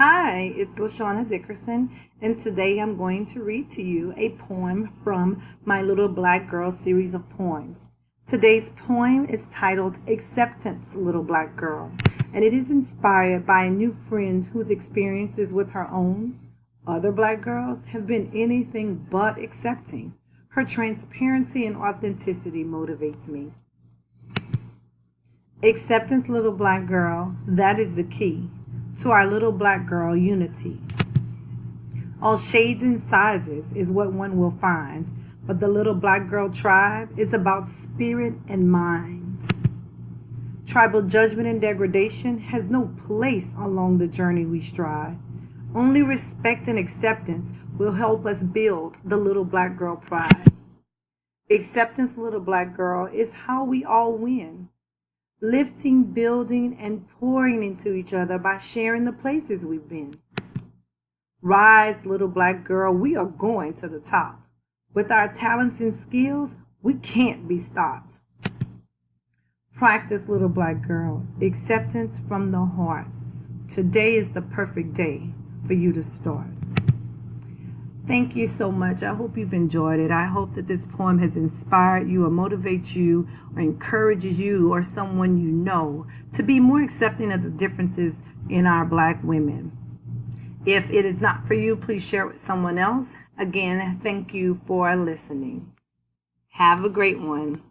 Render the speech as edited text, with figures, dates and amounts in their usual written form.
Hi, it's LaShawna Dickerson, and today I'm going to read to you a poem from my Little Black Girl series of poems. Today's poem is titled Acceptance, Little Black Girl, and it is inspired by a new friend whose experiences with her own other black girls have been anything but accepting. Her transparency and authenticity motivates me. Acceptance, little black girl, that is the key to our little black girl unity. All shades and sizes is what one will find, but the little black girl tribe is about spirit and mind. Tribal judgment and degradation has no place along the journey we strive. Only respect and acceptance will help us build the little black girl pride. Acceptance, little black girl, is how we all win. Lifting, building, and pouring into each other by sharing the places we've been. Rise, little black girl, we are going to the top. With our talents and skills, we can't be stopped. Practice, little black girl, acceptance from the heart. Today is the perfect day for you to start. Thank you so much. I hope you've enjoyed it. I hope that this poem has inspired you or motivates you or encourages you or someone you know to be more accepting of the differences in our black women. If it is not for you, please share it with someone else. Again, thank you for listening. Have a great one.